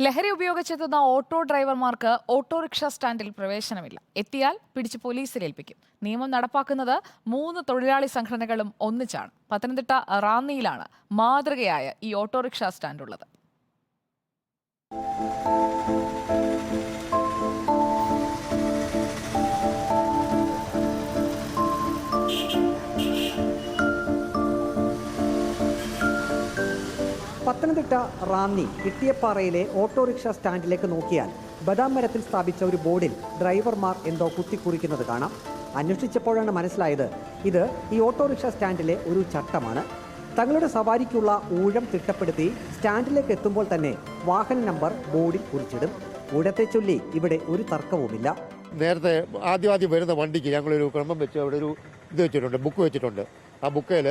ലഹരി ഉപയോഗിച്ചെത്തുന്ന auto ഡ്രൈവർമാർക്ക് autorickshaw സ്റ്റാൻഡിൽ പ്രവേശനമില്ല. എത്തിയാൽ പിടിച്ച് പോലീസിൽ ഏൽപ്പിക്കും. നിയമം നടപ്പാക്കുന്നത് 3 തൊഴിലാളി സംഘടനകളും ഒന്നിച്ചാണ്. പത്തനംതിട്ട റാന്നിയിലാണ് മാതൃകയായ ഈ ഓട്ടോറിക്ഷ സ്റ്റാൻഡ് ഉള്ളത്. പത്തനംതിട്ട റാന്നി ഇട്ടിയപ്പാറയിലെ ഓട്ടോറിക്ഷ സ്റ്റാൻഡിലേക്ക് നോക്കിയാൽ ബദാം മരത്തിൽ സ്ഥാപിച്ച ഒരു ബോർഡിൽ ഡ്രൈവർമാർ എന്തോ കുത്തിക്കുറിക്കുന്നത് കാണാം. അന്വേഷിച്ചപ്പോഴാണ് മനസ്സിലായത് ഇത് ഈ ഓട്ടോറിക്ഷ സ്റ്റാൻഡിലെ ഒരു ചട്ടമാണ്. തങ്ങളുടെ സവാരിക്കുള്ള ഊഴം തിട്ടപ്പെടുത്തി സ്റ്റാൻഡിലേക്ക് എത്തുമ്പോൾ തന്നെ വാഹന നമ്പർ ബോർഡിൽ കുറിച്ചിടും. ഊഴത്തെ ചൊല്ലി ഇവിടെ ഒരു തർക്കവുമില്ല. നേരത്തെ ആദ്യം വരുന്ന വണ്ടിക്ക് ഞങ്ങളൊരു ക്രമം വെച്ച് അവിടെ ഒരു ഇത് വെച്ചിട്ടുണ്ട്, ബുക്ക് വെച്ചിട്ടുണ്ട്. ആ ബുക്കിൽ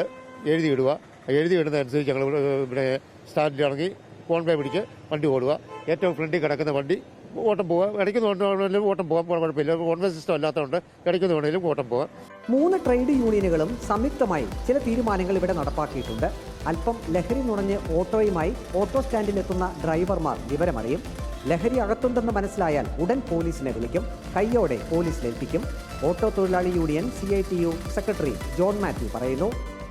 എഴുതിയിടുന്നതനുസരിച്ച് ഞങ്ങൾ ഇവിടെ സ്റ്റാൻഡിൽ ഇറങ്ങി ഫോൺ പേ പിടിച്ച് വണ്ടി ഓടുക. ഏറ്റവും ഫ്രണ്ടിൽ കിടക്കുന്ന വണ്ടി ഓട്ടം പോവുക. ഇടയ്ക്ക് ഓട്ടം പോകാൻ കുഴപ്പമില്ല. ഫോൺ പേ സിസ്റ്റം അല്ലാത്തതുകൊണ്ട് ഇടയ്ക്ക് വേണമെങ്കിലും ഓട്ടം പോകാം. 3 ട്രേഡ് യൂണിയനുകളും സംയുക്തമായി ചില തീരുമാനങ്ങൾ ഇവിടെ നടപ്പാക്കിയിട്ടുണ്ട്. അല്പം ലഹരി നുണഞ്ഞ് ഓട്ടോയുമായി ഓട്ടോ സ്റ്റാൻഡിലെത്തുന്ന ഡ്രൈവർമാർ വിവരമറിയും. ലഹരി അകത്തുണ്ടെന്ന് മനസ്സിലായാൽ ഉടൻ പോലീസിനെ വിളിക്കും. കയ്യോടെ പോലീസിലേൽപ്പിക്കും. ഓട്ടോ തൊഴിലാളി union CITU secretary John Mathew പറയുന്നു.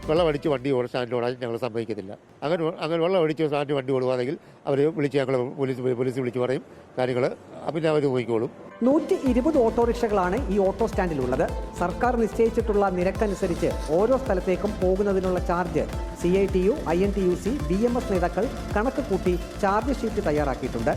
വെള്ളമടിച്ച് വണ്ടി സ്റ്റാൻഡിൽ ഓടാൻ ഞങ്ങൾ സമ്മതിക്കത്തില്ല. അങ്ങനെ വെള്ളമടിച്ച് സ്റ്റാൻഡിൽ വണ്ടി ഓടുകയാണെങ്കിൽ അവർ വിളിച്ച് ഞങ്ങൾ പോലീസ് വിളിച്ച് പറയും കാര്യങ്ങൾ. പിന്നെ അവർ നോക്കിക്കോളും. 120 ഓട്ടോറിക്ഷകളാണ് ഈ ഓട്ടോ സ്റ്റാൻഡിലുള്ളത്. സർക്കാർ നിശ്ചയിച്ചിട്ടുള്ള നിരക്കനുസരിച്ച് ഓരോ സ്ഥലത്തേക്കും പോകുന്നതിനുള്ള ചാർജ് CITU, INTUC, BMS നേതാക്കൾ കണക്ക് കൂട്ടി ചാർജ് ഷീറ്റ് തയ്യാറാക്കിയിട്ടുണ്ട്.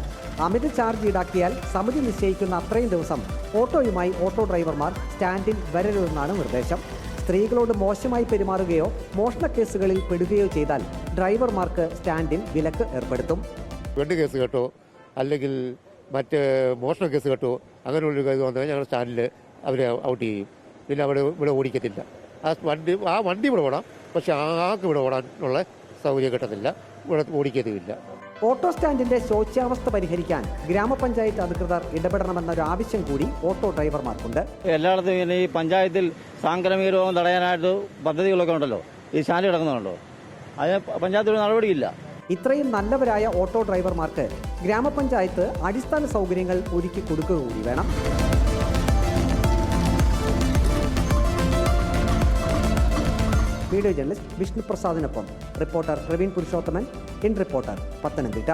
അമിത ചാർജ് ഈടാക്കിയാൽ സമിതി നിശ്ചയിക്കുന്ന അത്രയും ദിവസം ഓട്ടോയുമായി ഓട്ടോ ഡ്രൈവർമാർ സ്റ്റാൻഡിൽ വരരുതെന്നാണ് നിർദ്ദേശം. സ്ത്രീകളോട് മോശമായി പെരുമാറുകയോ മോഷണ കേസുകളിൽ പെടുകയോ ചെയ്താൽ ഡ്രൈവർമാർക്ക് സ്റ്റാൻഡിൽ വിലക്ക് ഏർപ്പെടുത്തും. വെണ്ട് കേസ് കേട്ടോ അല്ലെങ്കിൽ മറ്റ് മോഷണ കേസ് കേട്ടോ അങ്ങനെയുള്ളൊരു കേസ് വന്നാൽ ഞങ്ങൾ സ്റ്റാൻഡിൽ അവരെ ഔട്ട് ചെയ്യും. പിന്നെ ഇവിടെ ഓടിക്കത്തില്ല. ആ വണ്ടി ഇവിടെ ഓടാം, പക്ഷെ ആൾക്ക് ഇവിടെ ഓടാനുള്ള സൗകര്യം കിട്ടത്തില്ല. ഇവിടെ ഓടിക്കത്തുമില്ല. ഓട്ടോ സ്റ്റാൻഡിന്റെ ശോച്യാവസ്ഥ പരിഹരിക്കാൻ ഗ്രാമപഞ്ചായത്ത് അധികൃതർ ഇടപെടണമെന്നൊരു ആവശ്യം കൂടി ഓട്ടോ ഡ്രൈവർമാർക്കുണ്ട്. എല്ലായിടത്തും ഇങ്ങനെ ഈ പഞ്ചായത്തിൽ സാംക്രമിക രോഗം തടയാനായിട്ട് പദ്ധതികളൊക്കെ ഉണ്ടല്ലോ, ഈ സ്റ്റാൻഡ് കിടക്കുന്നുണ്ടോ, അതിന് പഞ്ചായത്തിൽ നടപടിയില്ല. ഇത്രയും നല്ലവരായ ഓട്ടോ ഡ്രൈവർമാർക്ക് ഗ്രാമപഞ്ചായത്ത് അടിസ്ഥാന സൗകര്യങ്ങൾ ഒരുക്കി കൊടുക്കുക കൂടി വേണം. വീഡിയോ ജേർണലിസ്റ്റ് വിഷ്ണു പ്രസാദിനൊപ്പം reporter Praveen Purushothaman, in reporter, Pathanamthitta.